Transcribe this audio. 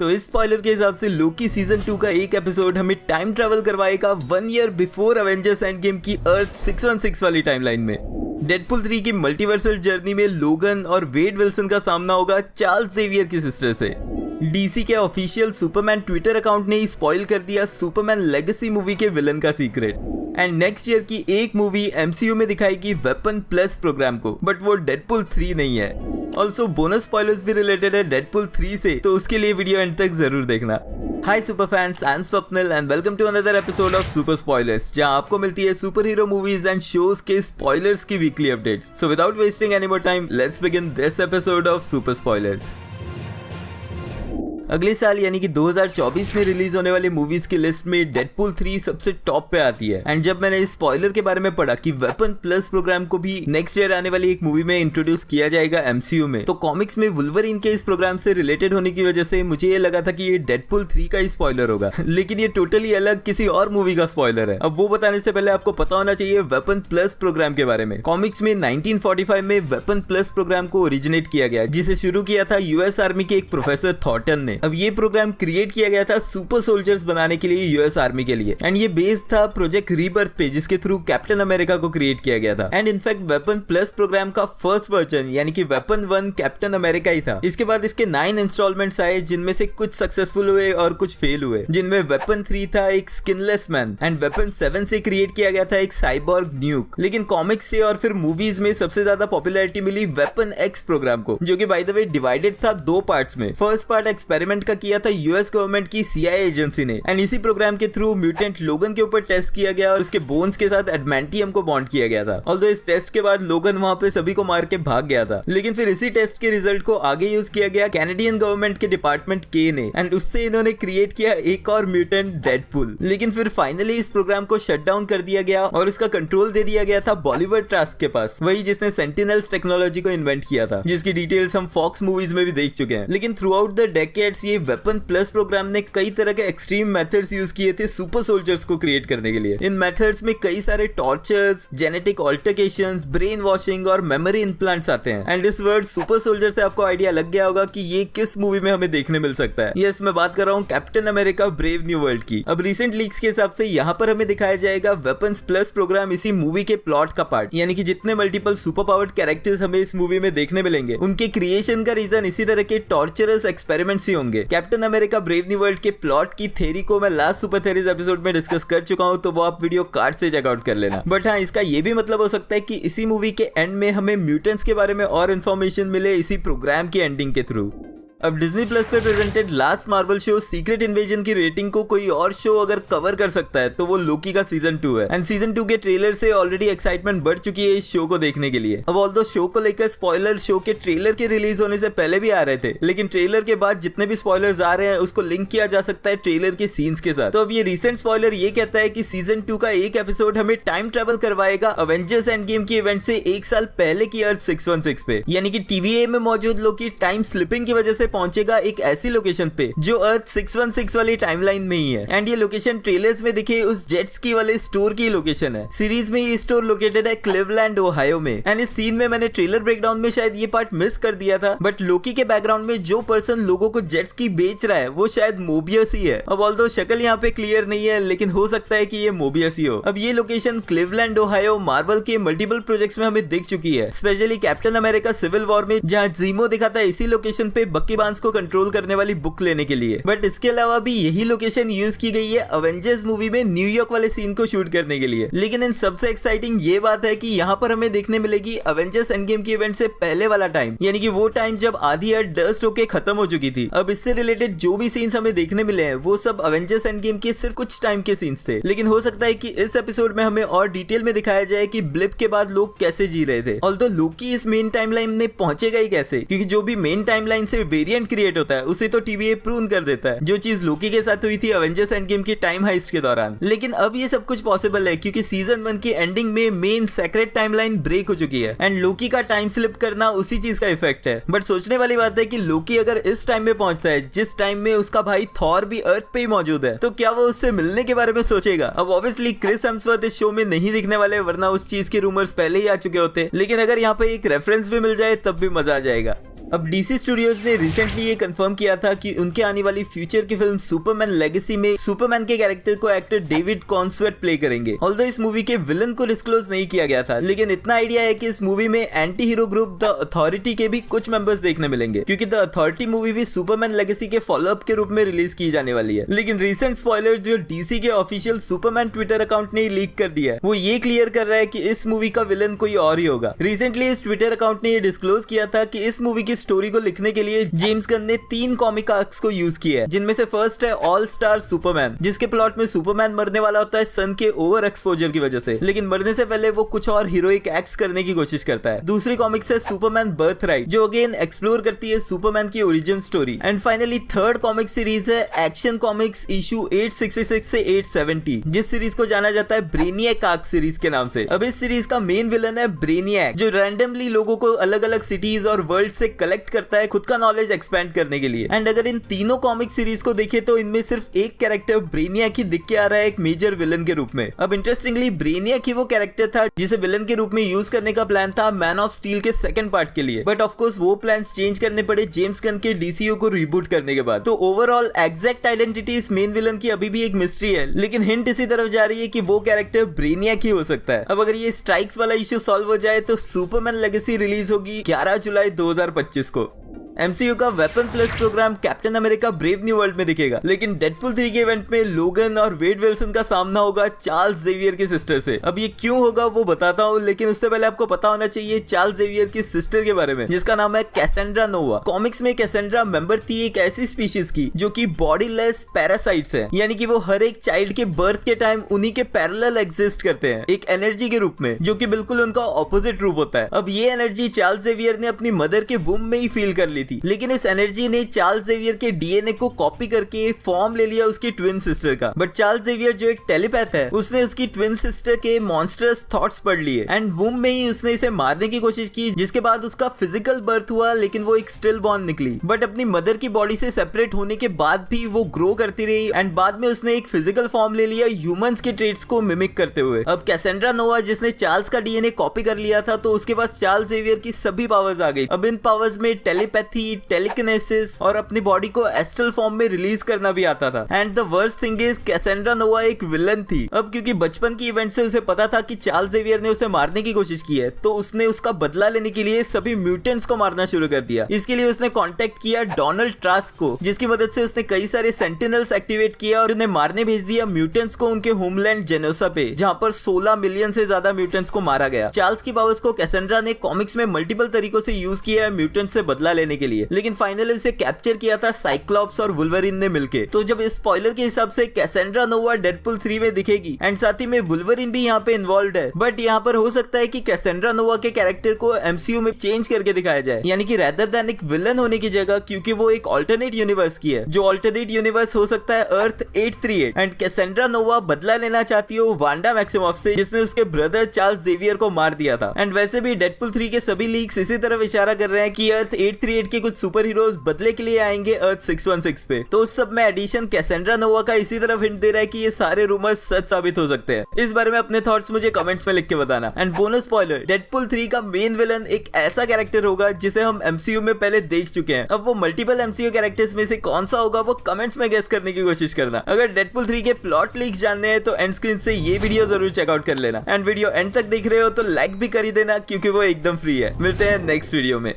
तो इस स्पॉइलर के हिसाब से लोकी सीजन 2 का एक एपिसोड हमें टाइम ट्रैवल करवाएगा 1 year before Avengers end game की अर्थ 616 वाली टाइमलाइन में। डेडपुल 3 की मल्टीवर्सल जर्नी में लोगन और वेड विल्सन का सामना होगा चार्ल्स जेवियर की सिस्टर से। डीसी के ऑफिशियल सुपरमैन ट्विटर अकाउंट ने ही स्पॉइल कर दिया सुपरमैन लेगेसी मूवी के विलन का सीक्रेट। एंड नेक्स्ट ईयर की एक मूवी एमसीयू में दिखाएगी वेपन प्लस प्रोग्राम को, बट वो डेडपुल 3 नहीं है। ऑल्सो बोनस स्पॉयलर्स भी रिलेटेड है डेडपुल 3 से, तो उसके लिए वीडियो एंड तक जरूर देखना। Hi super fans, I am Swapnil and welcome to another episode of super spoilers, जहां आपको मिलती है super hero movies and shows के स्पॉयलर्स की weekly updates. So without wasting any more time, let's begin this episode of super spoilers. अगले साल यानी कि 2024 में रिलीज होने वाली मूवीज की लिस्ट में डेडपुल 3 सबसे टॉप पे आती है। एंड जब मैंने इस स्पॉइलर के बारे में पढ़ा कि वेपन प्लस प्रोग्राम को भी नेक्स्ट ईयर आने वाली एक मूवी में इंट्रोड्यूस किया जाएगा एमसीयू में, तो कॉमिक्स में वुल्वरीन के इस प्रोग्राम से रिलेटेड होने की वजह से मुझे ये लगा था कि ये डेडपुल 3 का ही स्पॉइलर होगा लेकिन ये टोटली अलग किसी और मूवी का स्पॉइलर है। अब वो बताने से पहले आपको पता होना चाहिए वेपन प्लस प्रोग्राम के बारे में। कॉमिक्स में 1945 में वेपन प्लस प्रोग्राम को ओरिजिनेट किया गया, जिसे शुरू किया था यूएस आर्मी के एक प्रोफेसर थॉर्टन ने। अब ये प्रोग्राम क्रिएट किया गया था सुपर सोल्जर्स बनाने के लिए यूएस आर्मी के लिए, एंड ये बेस्ड था प्रोजेक्ट रीबर्थ पे, जिसके थ्रू कैप्टन अमेरिका को क्रिएट किया गया था। And in fact Weapon Plus program का फर्स्ट वर्जन यानी कि वेपन 1 कैप्टन अमेरिका ही था। इसके बाद इसके 9 इंस्टॉलमेंट्स आए, जिनमें से कुछ सक्सेसफुल हुए और कुछ फेल हुए, जिनमें वेपन 3 था एक स्किनलेस मैन, एंड वेपन 7 से क्रिएट किया गया था एक साइबॉर्ग न्यूक। लेकिन कॉमिक्स से और फिर मूवीज में सबसे ज्यादा पॉपुलैरिटी मिली वेपन एक्स प्रोग्राम को, जो कि बाय द वे डिवाइडेड था 2 पार्ट्स में। फर्स्ट पार्ट एक्सपेरिमेंट का किया था यूएस गवर्नमेंट की सीआईए एजेंसी ने, एंड इसी प्रोग्राम के थ्रू म्यूटेंट लोगन के ऊपर टेस्ट किया गया और उसके बोन्स के साथ एडमेंटियम को बॉन्ड किया गया था। ऑल्दो इस टेस्ट के बाद लोगन वहां पे सभी को मार के भाग गया था, लेकिन फिर इसी टेस्ट के रिजल्ट को आगे यूज किया गया कैनेडियन गवर्नमेंट के डिपार्टमेंट के ने, एंड उससे इन्होंने क्रिएट किया एक और म्यूटेंट डेडपुल। लेकिन फिर फाइनली इस प्रोग्राम को शट डाउन कर दिया गया और इसका कंट्रोल दे दिया गया था बॉलीवुड ट्रास्क के पास, वही जिसने सेंटिनल्स टेक्नोलॉजी को इन्वेंट किया था, जिसकी डिटेल्स हम फॉक्स मूवीज में भी देख चुके हैं। लेकिन थ्रू आउट द डेकेड्स ये वेपन प्लस प्रोग्राम ने कई तरह के एक्सट्रीम मेथड्स यूज किए थे सुपर सोल्जर्स को क्रिएट करने के लिए। इन मेथड्स में कई सारे टॉर्चर्स, जेनेटिक ऑल्टरकेशंस, ब्रेन वॉशिंग और मेमोरी इम्प्लांट्स आते हैं। एंड इस वर्ड सुपर सोल्जर से आपको आइडिया लग गया होगा कि ये किस मूवी में हमें देखने मिल सकता है। यस, मैं बात कर रहा हूँ captain America Brave New world की। अब रिसेंट लीक्स के हिसाब से यहाँ पर हमें दिखाया जाएगा वेपन्स प्लस प्रोग्राम इसी मूवी के प्लॉट का पार्ट, यानी कि जितने मल्टीपल सुपर पावर्ड कैरेक्टर्स हमें इस मूवी में देखने मिलेंगे, उनके क्रिएशन का रीजन इसी तरह के टॉर्चरस एक्सपेरिमेंट्स ही होंगे। Captain America Brave New world के प्लॉट की थ्योरी को मैं लास्ट सुपर थ्योरीज एपिसोड में डिस्कस कर चुका हूं, तो वो आप वीडियो कार्ड से चेकआउट कर लेना। बट हाँ, इसका ये भी मतलब हो सकता है कि इसी मूवी के एंड में हमें म्यूटेंट्स के बारे में और इन्फॉर्मेशन मिले इसी प्रोग्राम की एंडिंग के थ्रू। अब डिज्नी प्लस पे presented last Marvel show secret invasion की रेटिंग को कोई और शो अगर कवर कर सकता है तो वो लोकी का सीजन 2 है। एंड सीजन 2 के ट्रेलर से ऑलरेडी एक्साइटमेंट बढ़ चुकी है इस शो को देखने के लिए। अब ऑल्दो शो को लेकर स्पॉइलर शो के ट्रेलर के रिलीज होने से पहले भी आ रहे थे, लेकिन ट्रेलर के बाद जितने भी स्पॉयलर्स आ रहे हैं उसको लिंक किया जा सकता है ट्रेलर के सीन्स के साथ। तो अब ये रिसेंट स्पॉइलर ये कहता है कि सीजन 2 का एक एपिसोड हमें टाइम ट्रेवल करवाएगा अवेंजर्स एंड गेम की इवेंट से 1 साल पहले की अर्थ 616 पे, यानी कि TVA में मौजूद लोकी टाइम स्लिपिंग की वजह से पहुंचेगा एक ऐसी लोकेशन पे जो अर्थ 616 वाली टाइमलाइन में ही है। एंड ये लोकेशन ट्रेलर्स में दिखे उस जेट्स की वाले स्टोर की लोकेशन है। सीरीज में ये स्टोर लोकेटेड है क्लिवलैंड ओहायो में। एंड इस सीन में मैंने ट्रेलर ब्रेकडाउन में शायद ये पार्ट मिस कर दिया था, बट लोकी के बैकग्राउंड में जो पर्सन लोगों को जेट्स की बेच रहा है वो शायद मोबियस ही है। अब ऑल्दो शक्ल यहाँ पे क्लियर नहीं है, लेकिन हो सकता है कि ये मोबियस ही हो। अब ये लोकेशन क्लिवलैंड ओहायो मार्वल के मल्टीपल प्रोजेक्ट्स में हमें दिख चुकी है, specially Captain America Civil War में, जहाँ जीमो दिखाता है इसी लोकेशन पे बक्की बार्न्स को कंट्रोल करने वाली बुक लेने के लिए। बट इसके अलावा भी यही लोकेशन यूज की गई है अवेंजर्स मूवी में न्यूयॉर्क वाले सीन को शूट करने के लिए। लेकिन इन सबसे एक्साइटिंग ये बात है कि यहाँ पर हमें देखने मिलेगी अवेंजर्स एंड गेम की इवेंट से पहले वाला टाइम, यानी कि वो टाइम जब आधी अर्थ डस्ट होके खत्म हो चुकी थी। अब इससे रिलेटेड जो भी सीन्स हमें देखने मिले हैं वो सब अवेंजर्स एंड गेम के सिर्फ कुछ टाइम के सीन्स थे। लेकिन हो सकता है कि इस एपिसोड में हमें और डिटेल में दिखाया जाए कि ब्लिप के बाद लोग कैसे जी रहे थे। ऑल्दो लोकी इस मेन टाइमलाइन में पहुंचेगा ही कैसे, क्योंकि जो भी मेन टाइमलाइन से वेरिएंट क्रिएट होता है उसे तो TVA प्रूव कर देता है, जो चीज लोकी के साथ हुई थी अवेंजर्स एंड गेम की टाइम हाइस्ट के दौरान। लेकिन अब ये सब कुछ पॉसिबल है क्योंकि सीजन 1 की एंडिंग में मेन सेक्रेट टाइमलाइन ब्रेक हो चुकी है, एंड लोकी का टाइम स्लिप करना उसी चीज का इफेक्ट है। बट सोचने वाली बात है कि लोकी अगर इस टाइम में पहुंचता है जिस टाइम में उसका भाई थॉर भी अर्थ पे ही मौजूद है, तो क्या वो उससे मिलने के बारे में सोचेगा? अब ऑब्वियसली क्रिस हेम्सवर्थ इस शो में नहीं दिखने वाले, वरना उस चीज के रूमर्स पहले ही आ चुके होते। लेकिन अगर यहाँ पे एक रेफरेंस भी मिल जाए तब भी मजा आ जाएगा। अब डीसी स्टूडियोज ने रिसेंटली ये कंफर्म किया था कि उनके आने वाली फ्यूचर की फिल्म सुपरमैन लेगेसी में सुपरमैन के कैरेक्टर को एक्टर डेविड कॉन्सवेट प्ले करेंगे। ऑल्दो इस मूवी के विलन को डिस्क्लोज नहीं किया गया था, लेकिन इतना आइडिया है कि इस मूवी में anti hero group the authority के भी कुछ मेंबर्स देखने मिलेंगे, क्योंकि द अथॉरिटी मूवी भी सुपरमैन लेगेसी के फॉलोअप के रूप में रिलीज की जाने वाली है। लेकिन रिसेंट स्पॉइलर जो डीसी के ऑफिशियल सुपरमैन ट्विटर अकाउंट ने लीक कर दिया है, वो ये क्लियर कर रहा है कि इस मूवी का विलन कोई और ही होगा। रिसेंटली इस ट्विटर अकाउंट ने ये डिस्क्लोज किया था कि इस मूवी की स्टोरी को लिखने के लिए जेम्स गन ने 3 कॉमिक आर्क्स को यूज किया है, जिनमें से फर्स्ट है ऑल स्टार सुपरमैन, जिसके प्लॉट में सुपरमैन मरने वाला होता है सन के ओवर एक्सपोजर की वजह से, लेकिन मरने से पहले वो कुछ और हीरोइक एक्ट्स करने की कोशिश करता है। दूसरी कॉमिक्स है सुपरमैन बर्थराइट, जो अगेन एक्सप्लोर करती है सुपरमैन की origin story. And finally third comic series है एक्शन कॉमिक्स इशू 866 से 870, जिस सीरीज को जाना जाता है ब्रेनियक आर्क सीरीज के नाम से। अब इस सीरीज का मेन विलन है ब्रेनियक, जो रैंडमली लोगों को अलग अलग सिटीज और वर्ल्ड से कलेक्ट करता है खुद का नॉलेज एक्सपेंड करने के लिए। एंड अगर इन तीनों कॉमिक सीरीज को देखें तो इनमें सिर्फ एक कैरेक्टर ब्रेनियक ही दिख के आ रहा है एक मेजर विलन के रूप में। अब इंटरेस्टिंगली ब्रेनियक ही वो कैरेक्टर था जिसे विलन के रूप में यूज करने का प्लान था मैन ऑफ स्टील के सेकंड पार्ट के लिए, बट ऑफ कोर्स वो प्लान्स चेंज करने पड़े जेम्स गन के डीसीयू को रिबूट करने के बाद। तो ओवरऑल एग्जैक्ट आइडेंटिटी इस मेन विलन की अभी भी एक मिस्ट्री है, लेकिन हिंट इसी तरफ जा रही है कि वो कैरेक्टर ब्रेनियक ही हो सकता है। अब अगर ये स्ट्राइक्स वाला इश्यू सॉल्व हो जाए तो सुपरमैन लेगेसी रिलीज होगी 11 जुलाई 2025 को। MCU का Weapon Plus program Captain America Brave New World में दिखेगा, लेकिन डेडपुल 3 के इवेंट में लोगन और वेड विल्सन का सामना होगा चार्ल्स जेवियर की सिस्टर से। अब ये क्यों होगा वो बताता हूँ, लेकिन उससे पहले आपको पता होना चाहिए चार्ल्स जेवियर की सिस्टर के बारे में, जिसका नाम है कैसेंड्रा नोवा। कॉमिक्स में कैसेंड्रा मेंबर थी एक ऐसी स्पीशीज की जो कि बॉडीलेस पैरासाइट्स है, यानी कि वो हर एक चाइल्ड के बर्थ के टाइम उन्हीं के पैरेलल एग्जिस्ट करते हैं एक एनर्जी के रूप में, जो कि बिल्कुल उनका ऑपोजिट रूप होता है। अब ये एनर्जी चार्ल्स जेवियर ने अपनी मदर के वुम में ही फील कर ली थी, लेकिन इस एनर्जी ने चार्ल्स जेवियर के डीएनए को कॉपी करके फॉर्म ले लिया उसकी ट्विन सिस्टर का। बट चार्ल्स जेवियर जो एक टेलीपैथ है, उसने उसकी ट्विन सिस्टर के मॉन्स्टरस थॉट्स पढ़ लिए एंड वुम में ही उसने इसे मारने की कोशिश की, जिसके बाद उसका फिजिकल बर्थ हुआ, लेकिन वो एक स्टिल बॉर्न निकली। बट अपनी मदर की बॉडी से सेपरेट होने के बाद भी वो ग्रो करती रही एंड बाद में उसने एक फिजिकल फॉर्म ले लिया ह्यूमंस के ट्रेट्स को मिमिक करते हुए। अब कैसेंड्रा नोवा जिसने चार्ल्स का डीएनए कॉपी कर लिया था, तो उसके पास चार्ल्स जेवियर की सभी पावर्स आ गई। अब इन पावर्स में टेलीपैथी, टेलीकिनेसिस और अपनी बॉडी को एस्ट्रल फॉर्म में रिलीज करना भी आता था। And the worst thing is Cassandra Nova एक विलन थी। अब क्योंकि बचपन की इवेंट से उसे पता था कि चार्ल्स जेवियर ने उसे मारने की कोशिश की है, तो उसने उसका बदला लेने के लिए सभी म्यूटेंट्स को मारना शुरू कर दिया। इसके लिए उसने कांटेक्ट किया डोनाल्ड ट्रास्क को, जिसकी मदद से उसने कई सारे सेंटिनल्स एक्टिवेट किया और उन्हें मारने भेज दिया म्यूटेंट्स को उनके होमलैंड जेनोसा पे, जहां पर 16 मिलियन से ज्यादा म्यूटेंट्स को मारा गया। चार्ल्स की पावर्स को कैसेंड्रा ने कॉमिक्स में मल्टीपल तरीकों से यूज किया है म्यूटेंट से बदला लेने के लिए, लेकिन फाइनली उसे कैप्चर किया था साइक्लॉप्स और वुल्वरिन ने मिलके। तो जब इस स्पॉइलर के हिसाब से कैसेंड्रा नोवा डेडपुल 3 में दिखेगी एंड साथ ही में वुल्वरिन भी यहाँ पे इन्वॉल्व है, बट यहाँ पर हो सकता है कि कैसेंड्रा नोवा के कैरेक्टर को MCU में चेंज करके दिखाया जाए, यानी कि रेदर देन एक विलन होने की जगह, क्योंकि वो एक ऑल्टरनेट यूनिवर्स की है, जो ऑल्टरनेट यूनिवर्स हो सकता है अर्थ 838। एंड कैसेंड्रा नोवा बदला लेना चाहती हो वांडा मैक्सिमॉफ से, जिसने उसके ब्रदर चार्ल्स जेवियर को मार दिया था। एंड वैसे भी डेडपुल 3 के सभी लीक्स इसी तरफ इशारा कर रहे हैं कि अर्थ 838 के कुछ सुपर हीरोज बदले के लिए आएंगे अर्थ 616 पे। तो उस सब में एडिशन कैसेंड्रा नोवा का इसी तरफ हिंट दे रहा है कि ये सारे रूमर्स सच साबित हो सकते हैं। इस बारे में अपने थॉट्स मुझे कमेंट्स में लिख के बताना। एंड बोनस स्पॉइलर, डेडपुल 3 का मेन विलन एक ऐसा कैरेक्टर होगा जिसे हम MCU में पहले देख चुके हैं। अब वो मल्टीपल MCU कैरेक्टर्स में से कौन सा होगा वो कमेंट्स में गेस करने की कोशिश करना। अगर डेडपुल 3 के प्लॉट लीक्स जानने हैं तो एंड स्क्रीन से ये वीडियो जरूर चेकआउट कर लेना। एंड वीडियो एंड तक देख रहे हो तो लाइक भी कर ही देना, क्योंकि वो एकदम फ्री है। मिलते हैं नेक्स्ट वीडियो में।